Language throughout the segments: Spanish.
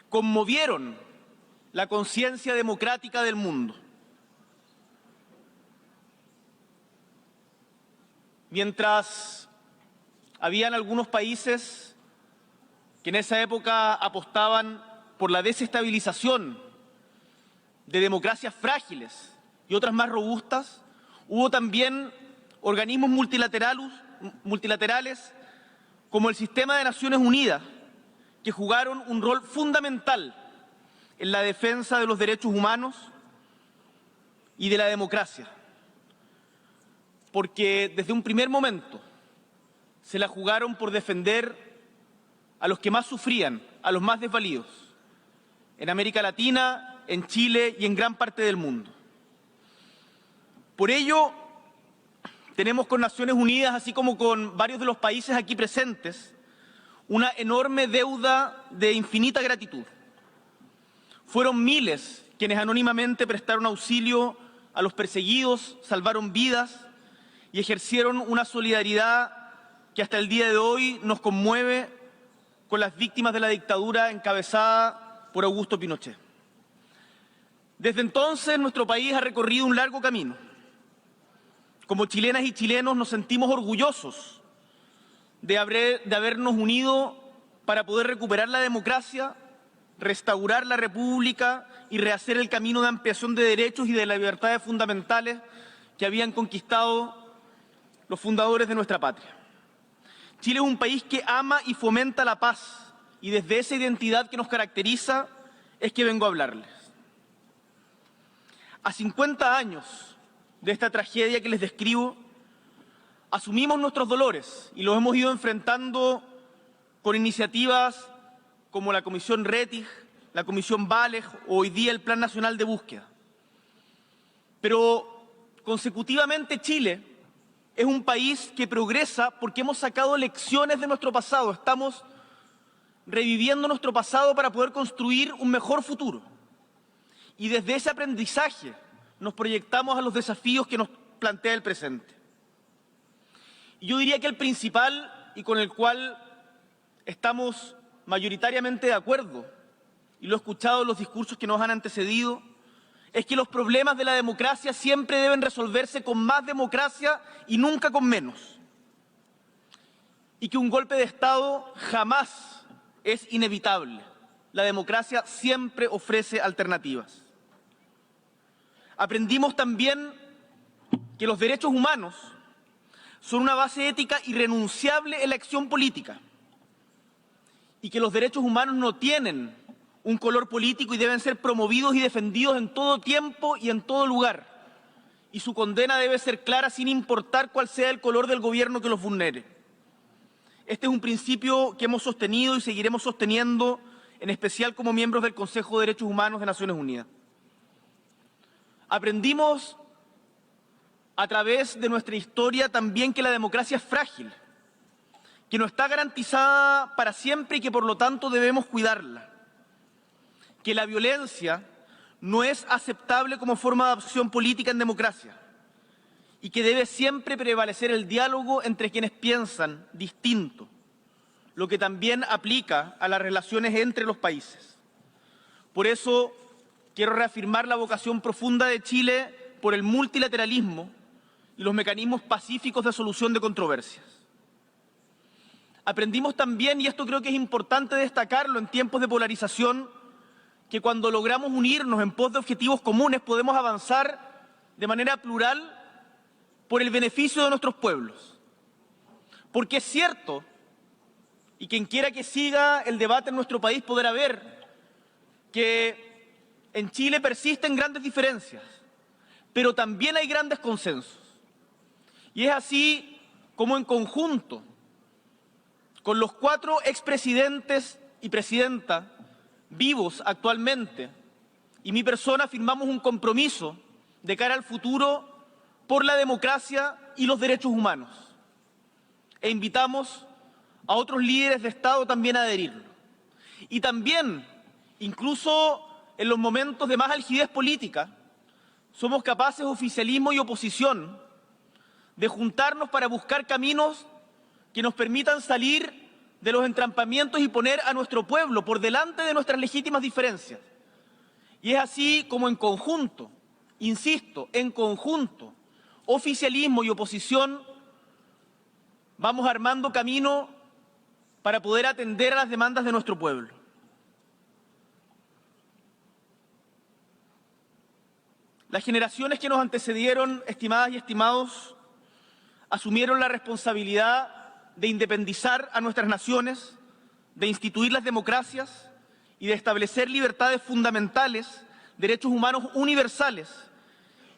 conmovieron la conciencia democrática del mundo. Mientras habían algunos países que en esa época apostaban por la desestabilización de democracias frágiles y otras más robustas, hubo también organismos multilaterales como el Sistema de Naciones Unidas, que jugaron un rol fundamental en la defensa de los derechos humanos y de la democracia, porque desde un primer momento se la jugaron por defender a los que más sufrían, a los más desvalidos, en América Latina, en Chile y en gran parte del mundo. Por ello, tenemos con Naciones Unidas, así como con varios de los países aquí presentes, una enorme deuda de infinita gratitud. Fueron miles quienes anónimamente prestaron auxilio a los perseguidos, salvaron vidas y ejercieron una solidaridad que hasta el día de hoy nos conmueve con las víctimas de la dictadura encabezada por Augusto Pinochet. Desde entonces, nuestro país ha recorrido un largo camino. Como chilenas y chilenos nos sentimos orgullosos de habernos unido para poder recuperar la democracia, restaurar la república y rehacer el camino de ampliación de derechos y de las libertades fundamentales que habían conquistado los fundadores de nuestra patria. Chile es un país que ama y fomenta la paz, y desde esa identidad que nos caracteriza es que vengo a hablarles. A 50 años de esta tragedia que les describo, asumimos nuestros dolores y los hemos ido enfrentando con iniciativas como la Comisión Rettig, la Comisión Valeg o hoy día el Plan Nacional de Búsqueda. Pero consecutivamente Chile es un país que progresa porque hemos sacado lecciones de nuestro pasado. Estamos reviviendo nuestro pasado para poder construir un mejor futuro. Y desde ese aprendizaje nos proyectamos a los desafíos que nos plantea el presente. Y yo diría que el principal, y con el cual estamos mayoritariamente de acuerdo, y lo he escuchado en los discursos que nos han antecedido, es que los problemas de la democracia siempre deben resolverse con más democracia y nunca con menos. Y que un golpe de Estado jamás es inevitable. La democracia siempre ofrece alternativas. Aprendimos también que los derechos humanos son una base ética irrenunciable en la acción política y que los derechos humanos no tienen un color político y deben ser promovidos y defendidos en todo tiempo y en todo lugar. Y su condena debe ser clara sin importar cuál sea el color del gobierno que los vulnere. Este es un principio que hemos sostenido y seguiremos sosteniendo, en especial como miembros del Consejo de Derechos Humanos de Naciones Unidas. Aprendimos a través de nuestra historia también que la democracia es frágil, que no está garantizada para siempre y que por lo tanto debemos cuidarla. Que la violencia no es aceptable como forma de acción política en democracia y que debe siempre prevalecer el diálogo entre quienes piensan distinto, lo que también aplica a las relaciones entre los países. Por eso quiero reafirmar la vocación profunda de Chile por el multilateralismo y los mecanismos pacíficos de solución de controversias. Aprendimos también, y esto creo que es importante destacarlo en tiempos de polarización, que cuando logramos unirnos en pos de objetivos comunes podemos avanzar de manera plural por el beneficio de nuestros pueblos. Porque es cierto, y quien quiera que siga el debate en nuestro país podrá ver que en Chile persisten grandes diferencias, pero también hay grandes consensos. Y es así como en conjunto, con los 4 expresidentes y presidenta vivos actualmente, y mi persona firmamos un compromiso de cara al futuro por la democracia y los derechos humanos. E invitamos a otros líderes de Estado también a adherirlo. Y también, incluso en los momentos de más algidez política, somos capaces, oficialismo y oposición, de juntarnos para buscar caminos que nos permitan salir de los entrampamientos y poner a nuestro pueblo por delante de nuestras legítimas diferencias. Y es así como en conjunto, insisto, en conjunto, oficialismo y oposición, vamos armando camino para poder atender a las demandas de nuestro pueblo. Las generaciones que nos antecedieron, estimadas y estimados, asumieron la responsabilidad de independizar a nuestras naciones, de instituir las democracias y de establecer libertades fundamentales, derechos humanos universales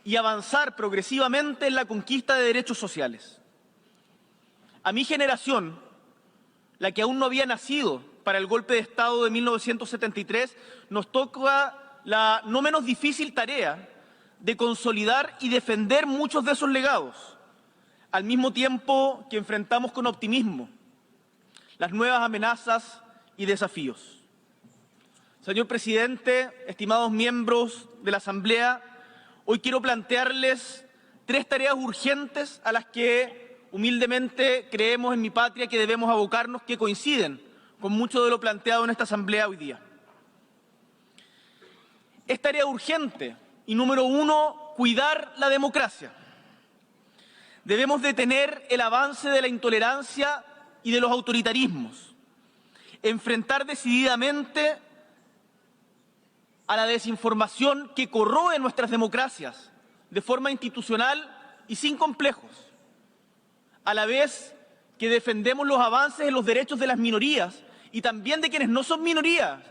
y avanzar progresivamente en la conquista de derechos sociales. A mi generación, la que aún no había nacido para el golpe de Estado de 1973, nos toca la no menos difícil tarea de consolidar y defender muchos de esos legados, al mismo tiempo que enfrentamos con optimismo las nuevas amenazas y desafíos. Señor presidente, estimados miembros de la Asamblea, hoy quiero plantearles 3 tareas urgentes a las que humildemente creemos en mi patria que debemos abocarnos, que coinciden con mucho de lo planteado en esta Asamblea hoy día. Es tarea urgente y número 1, cuidar la democracia. Debemos detener el avance de la intolerancia y de los autoritarismos, enfrentar decididamente a la desinformación que corroe nuestras democracias de forma institucional y sin complejos, a la vez que defendemos los avances en los derechos de las minorías y también de quienes no son minorías,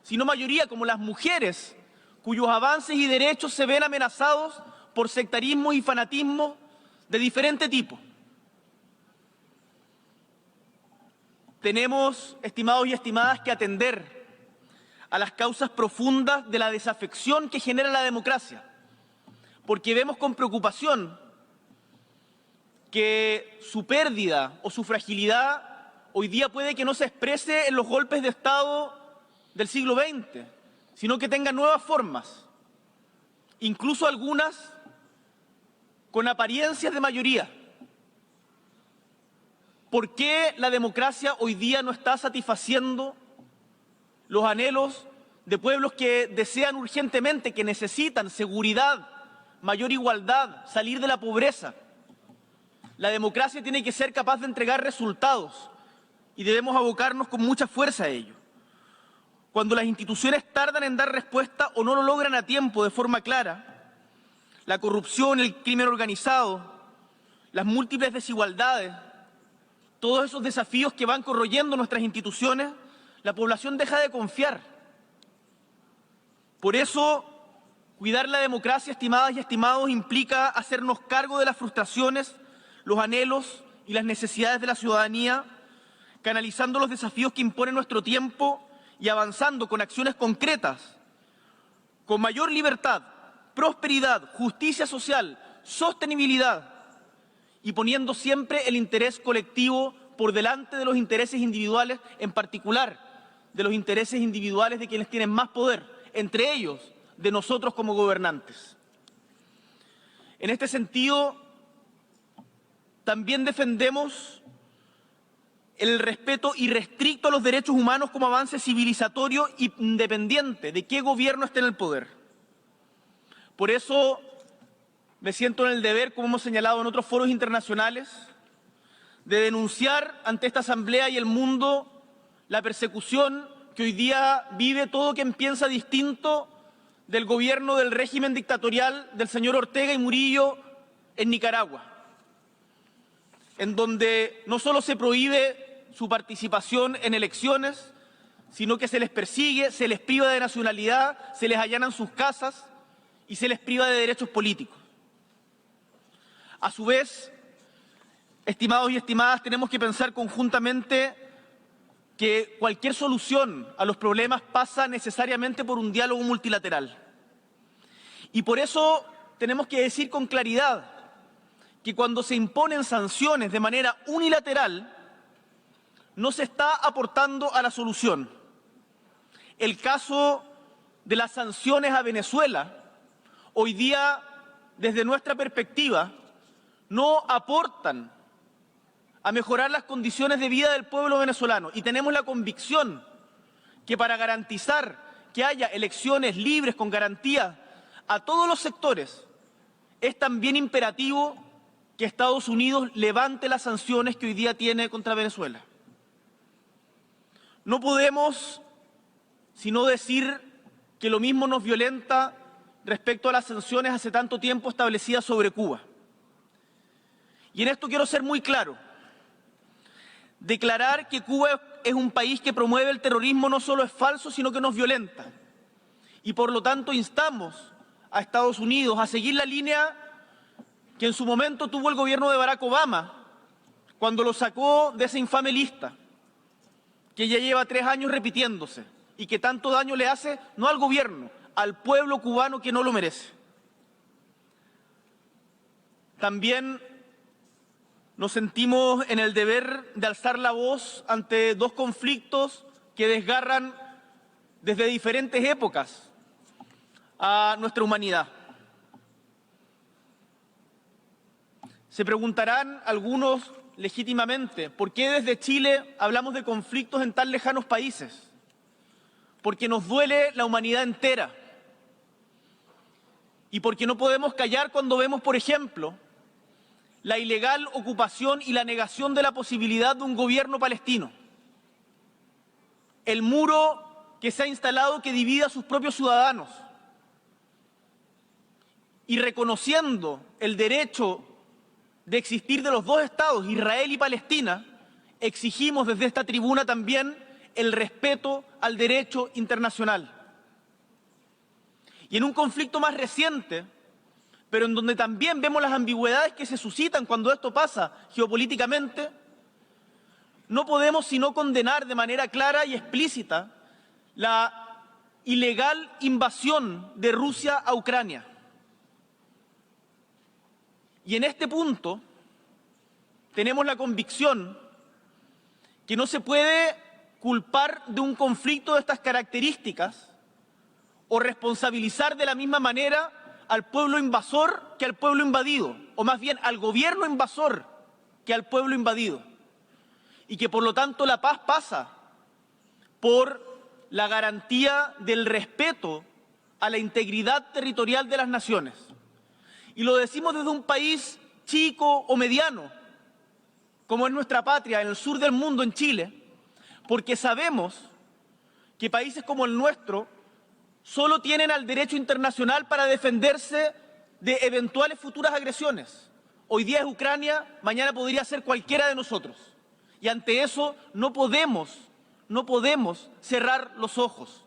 sino mayoría, como las mujeres, cuyos avances y derechos se ven amenazados por sectarismo y fanatismo de diferente tipo. Tenemos, estimados y estimadas, que atender a las causas profundas de la desafección que genera la democracia, porque vemos con preocupación que su pérdida o su fragilidad hoy día puede que no se exprese en los golpes de Estado del siglo XX, sino que tenga nuevas formas, incluso algunas con apariencias de mayoría. ¿Por qué la democracia hoy día no está satisfaciendo los anhelos de pueblos que desean urgentemente, que necesitan seguridad, mayor igualdad, salir de la pobreza? La democracia tiene que ser capaz de entregar resultados y debemos abocarnos con mucha fuerza a ello. Cuando las instituciones tardan en dar respuesta o no lo logran a tiempo de forma clara, la corrupción, el crimen organizado, las múltiples desigualdades, todos esos desafíos que van corroyendo nuestras instituciones, la población deja de confiar. Por eso, cuidar la democracia, estimadas y estimados, implica hacernos cargo de las frustraciones, los anhelos y las necesidades de la ciudadanía, canalizando los desafíos que impone nuestro tiempo y avanzando con acciones concretas, con mayor libertad, prosperidad, justicia social, sostenibilidad y poniendo siempre el interés colectivo por delante de los intereses individuales, en particular de los intereses individuales de quienes tienen más poder, entre ellos de nosotros como gobernantes. En este sentido, también defendemos el respeto irrestricto a los derechos humanos como avance civilizatorio independiente de qué gobierno esté en el poder. Por eso me siento en el deber, como hemos señalado en otros foros internacionales, de denunciar ante esta Asamblea y el mundo la persecución que hoy día vive todo quien piensa distinto del gobierno del régimen dictatorial del señor Ortega y Murillo en Nicaragua, en donde no solo se prohíbe su participación en elecciones, sino que se les persigue, se les priva de nacionalidad, se les allanan sus casas y se les priva de derechos políticos. A su vez, estimados y estimadas, tenemos que pensar conjuntamente que cualquier solución a los problemas pasa necesariamente por un diálogo multilateral. Y por eso tenemos que decir con claridad que cuando se imponen sanciones de manera unilateral, no se está aportando a la solución. El caso de las sanciones a Venezuela, hoy día, desde nuestra perspectiva, no aportan a mejorar las condiciones de vida del pueblo venezolano y tenemos la convicción que para garantizar que haya elecciones libres con garantía a todos los sectores, es también imperativo que Estados Unidos levante las sanciones que hoy día tiene contra Venezuela. No podemos sino decir que lo mismo nos violenta respecto a las sanciones hace tanto tiempo establecidas sobre Cuba. Y en esto quiero ser muy claro. Declarar que Cuba es un país que promueve el terrorismo no solo es falso, sino que nos violenta. Y por lo tanto instamos a Estados Unidos a seguir la línea que en su momento tuvo el gobierno de Barack Obama, cuando lo sacó de esa infame lista, que ya lleva 3 años repitiéndose y que tanto daño le hace no al gobierno, al pueblo cubano que no lo merece. También nos sentimos en el deber de alzar la voz ante 2 conflictos que desgarran desde diferentes épocas a nuestra humanidad. Se preguntarán algunos legítimamente, ¿por qué desde Chile hablamos de conflictos en tan lejanos países? Porque nos duele la humanidad entera y porque no podemos callar cuando vemos, por ejemplo, la ilegal ocupación y la negación de la posibilidad de un gobierno palestino. El muro que se ha instalado que divide a sus propios ciudadanos. Y reconociendo el derecho de existir de los 2 estados, Israel y Palestina, exigimos desde esta tribuna también el respeto al derecho internacional. Y en un conflicto más reciente, pero en donde también vemos las ambigüedades que se suscitan cuando esto pasa geopolíticamente, no podemos sino condenar de manera clara y explícita la ilegal invasión de Rusia a Ucrania. Y en este punto tenemos la convicción que no se puede culpar de un conflicto de estas características o responsabilizar de la misma manera al pueblo invasor que al pueblo invadido, o más bien al gobierno invasor que al pueblo invadido. Y que por lo tanto la paz pasa por la garantía del respeto a la integridad territorial de las naciones. Y lo decimos desde un país chico o mediano, como es nuestra patria, en el sur del mundo, en Chile, porque sabemos que países como el nuestro solo tienen al derecho internacional para defenderse de eventuales futuras agresiones. Hoy día es Ucrania, mañana podría ser cualquiera de nosotros. Y ante eso no podemos cerrar los ojos.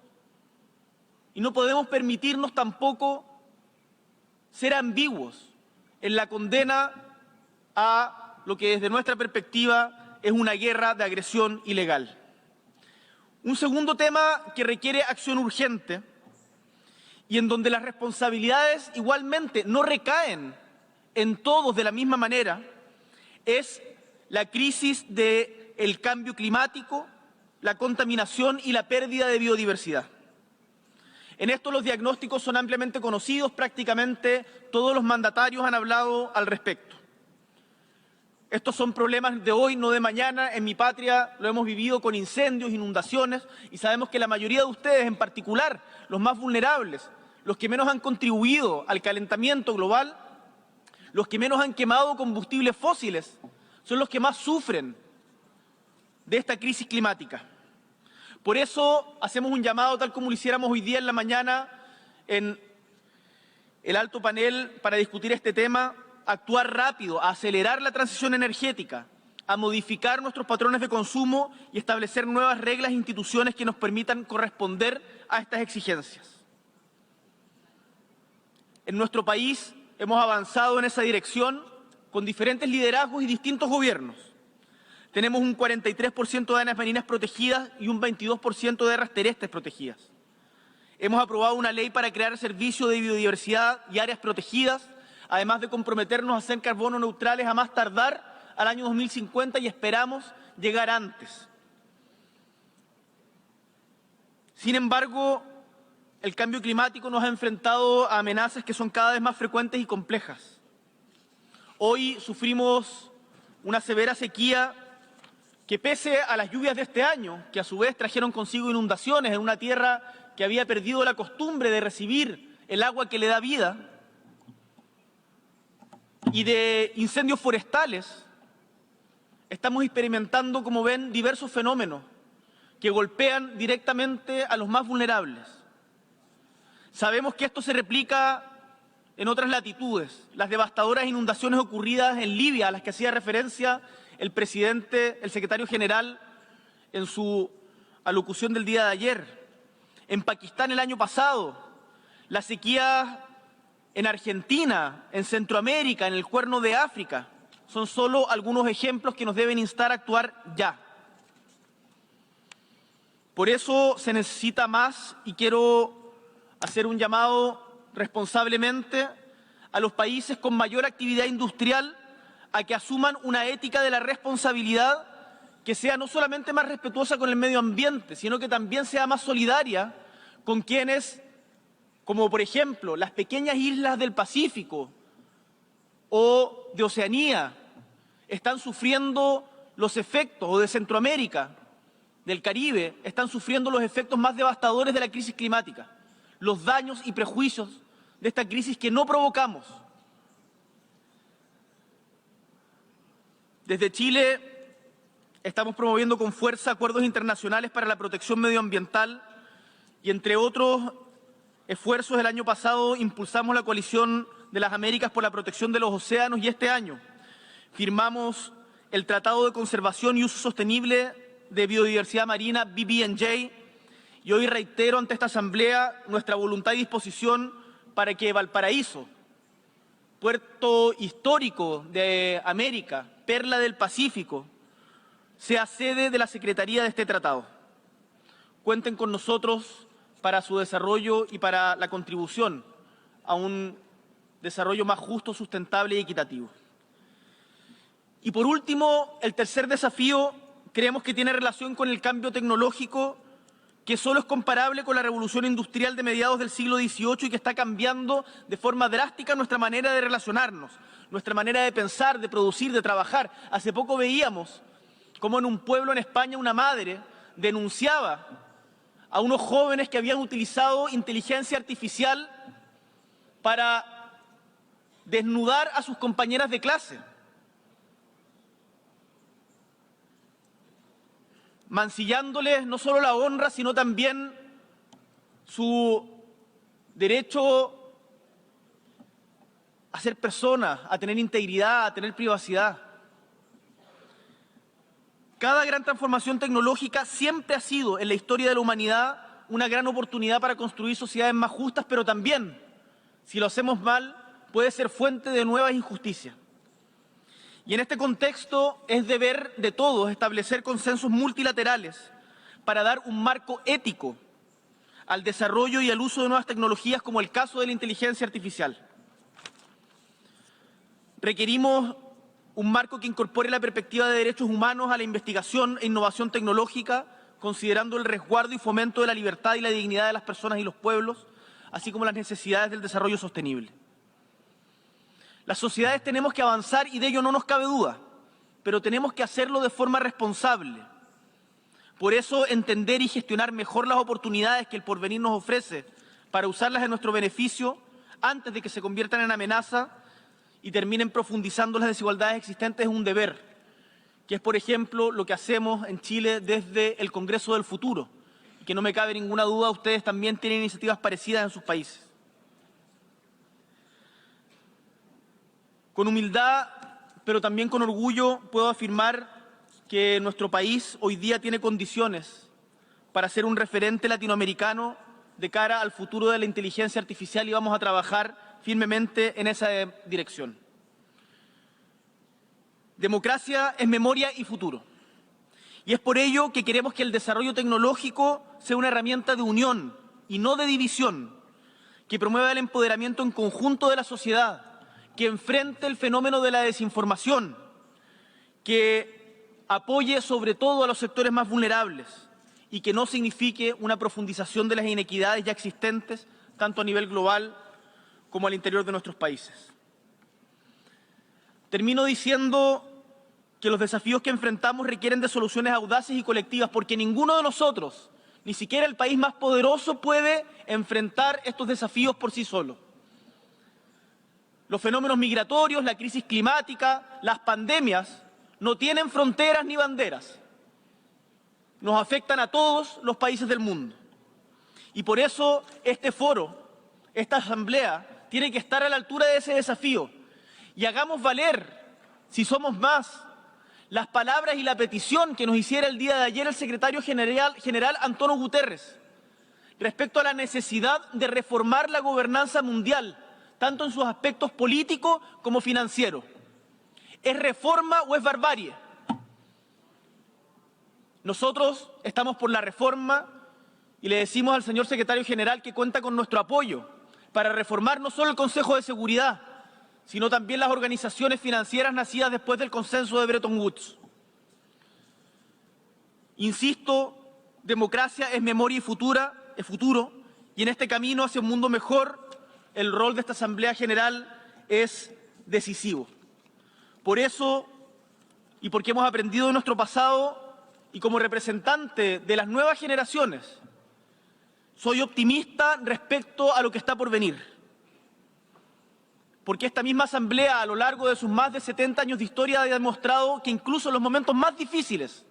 Y no podemos permitirnos tampoco ser ambiguos en la condena a lo que desde nuestra perspectiva es una guerra de agresión ilegal. Un segundo tema que requiere acción urgente y en donde las responsabilidades igualmente no recaen en todos de la misma manera es la crisis del cambio climático, la contaminación y la pérdida de biodiversidad. En esto los diagnósticos son ampliamente conocidos, prácticamente todos los mandatarios han hablado al respecto. Estos son problemas de hoy, no de mañana. En mi patria lo hemos vivido con incendios, inundaciones, y sabemos que la mayoría de ustedes, en particular los más vulnerables, los que menos han contribuido al calentamiento global, los que menos han quemado combustibles fósiles, son los que más sufren de esta crisis climática. Por eso hacemos un llamado, tal como lo hiciéramos hoy día en la mañana en el alto panel para discutir este tema, a actuar rápido, a acelerar la transición energética, a modificar nuestros patrones de consumo y establecer nuevas reglas e instituciones que nos permitan corresponder a estas exigencias. En nuestro país hemos avanzado en esa dirección con diferentes liderazgos y distintos gobiernos. Tenemos un 43% de áreas marinas protegidas y un 22% de áreas terrestres protegidas. Hemos aprobado una ley para crear servicios de biodiversidad y áreas protegidas, además de comprometernos a ser carbono neutrales a más tardar al año 2050 y esperamos llegar antes. Sin embargo, el cambio climático nos ha enfrentado a amenazas que son cada vez más frecuentes y complejas. Hoy sufrimos una severa sequía que, pese a las lluvias de este año, que a su vez trajeron consigo inundaciones en una tierra que había perdido la costumbre de recibir el agua que le da vida, y de incendios forestales, estamos experimentando, como ven, diversos fenómenos que golpean directamente a los más vulnerables. Sabemos que esto se replica en otras latitudes. Las devastadoras inundaciones ocurridas en Libia, a las que hacía referencia el secretario general, en su alocución del día de ayer. En Pakistán el año pasado, la sequía en Argentina, en Centroamérica, en el Cuerno de África, son solo algunos ejemplos que nos deben instar a actuar ya. Por eso se necesita más, y quiero hacer un llamado responsablemente a los países con mayor actividad industrial a que asuman una ética de la responsabilidad que sea no solamente más respetuosa con el medio ambiente, sino que también sea más solidaria con quienes, como por ejemplo las pequeñas islas del Pacífico o de Oceanía, están sufriendo los efectos, o de Centroamérica, del Caribe, están sufriendo los efectos más devastadores de la crisis climática, los daños y prejuicios de esta crisis que no provocamos. Desde Chile estamos promoviendo con fuerza acuerdos internacionales para la protección medioambiental y, entre otros esfuerzos, el año pasado impulsamos la Coalición de las Américas por la protección de los océanos, y este año firmamos el Tratado de Conservación y Uso Sostenible de Biodiversidad Marina, BBNJ, y hoy reitero ante esta Asamblea nuestra voluntad y disposición para que Valparaíso, puerto histórico de América, perla del Pacífico, sea sede de la Secretaría de este tratado. Cuenten con nosotros para su desarrollo y para la contribución a un desarrollo más justo, sustentable y equitativo. Y por último, el tercer desafío creemos que tiene relación con el cambio tecnológico, que solo es comparable con la revolución industrial de mediados del siglo XVIII y que está cambiando de forma drástica nuestra manera de relacionarnos, nuestra manera de pensar, de producir, de trabajar. Hace poco veíamos cómo en un pueblo en España una madre denunciaba a unos jóvenes que habían utilizado inteligencia artificial para desnudar a sus compañeras de clase, mancillándoles no solo la honra, sino también su derecho a ser personas, a tener integridad, a tener privacidad. Cada gran transformación tecnológica siempre ha sido, en la historia de la humanidad, una gran oportunidad para construir sociedades más justas, pero también, si lo hacemos mal, puede ser fuente de nuevas injusticias. Y en este contexto es deber de todos establecer consensos multilaterales para dar un marco ético al desarrollo y al uso de nuevas tecnologías, como el caso de la inteligencia artificial. Requerimos un marco que incorpore la perspectiva de derechos humanos a la investigación e innovación tecnológica, considerando el resguardo y fomento de la libertad y la dignidad de las personas y los pueblos, así como las necesidades del desarrollo sostenible. Las sociedades tenemos que avanzar, y de ello no nos cabe duda, pero tenemos que hacerlo de forma responsable. Por eso, entender y gestionar mejor las oportunidades que el porvenir nos ofrece para usarlas en nuestro beneficio antes de que se conviertan en amenaza y terminen profundizando las desigualdades existentes es un deber, que es, por ejemplo, lo que hacemos en Chile desde el Congreso del Futuro, y que no me cabe ninguna duda, ustedes también tienen iniciativas parecidas en sus países. Con humildad, pero también con orgullo, puedo afirmar que nuestro país hoy día tiene condiciones para ser un referente latinoamericano de cara al futuro de la inteligencia artificial, y vamos a trabajar firmemente en esa dirección. Democracia es memoria y futuro. Y es por ello que queremos que el desarrollo tecnológico sea una herramienta de unión y no de división, que promueva el empoderamiento en conjunto de la sociedad, que enfrente el fenómeno de la desinformación, que apoye sobre todo a los sectores más vulnerables y que no signifique una profundización de las inequidades ya existentes, tanto a nivel global como al interior de nuestros países. Termino diciendo que los desafíos que enfrentamos requieren de soluciones audaces y colectivas, porque ninguno de nosotros, ni siquiera el país más poderoso, puede enfrentar estos desafíos por sí solo. Los fenómenos migratorios, la crisis climática, las pandemias no tienen fronteras ni banderas. Nos afectan a todos los países del mundo. Y por eso este foro, esta asamblea, tiene que estar a la altura de ese desafío. Y hagamos valer, si somos más, las palabras y la petición que nos hiciera el día de ayer el secretario general Antonio Guterres respecto a la necesidad de reformar la gobernanza mundial, tanto en sus aspectos políticos como financieros. ¿Es reforma o es barbarie? Nosotros estamos por la reforma y le decimos al señor secretario general que cuenta con nuestro apoyo para reformar no solo el Consejo de Seguridad, sino también las organizaciones financieras nacidas después del consenso de Bretton Woods. Insisto, democracia es memoria y futuro, y en este camino hacia un mundo mejor, el rol de esta Asamblea General es decisivo. Por eso, y porque hemos aprendido de nuestro pasado, y como representante de las nuevas generaciones, soy optimista respecto a lo que está por venir. Porque esta misma Asamblea, a lo largo de sus más de 70 años de historia, ha demostrado que incluso en los momentos más difíciles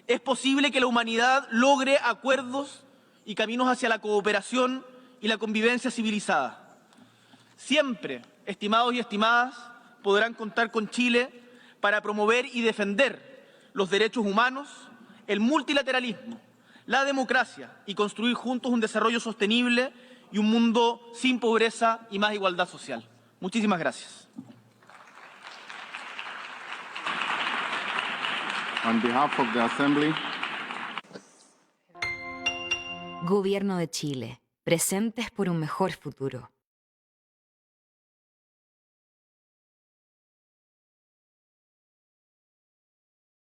es posible que la humanidad logre acuerdos y caminos hacia la cooperación y la convivencia civilizada. Siempre, estimados y estimadas, podrán contar con Chile para promover y defender los derechos humanos, el multilateralismo, la democracia y construir juntos un desarrollo sostenible y un mundo sin pobreza y más igualdad social. Muchísimas gracias. On behalf of the Assembly. Gobierno de Chile, presentes por un mejor futuro.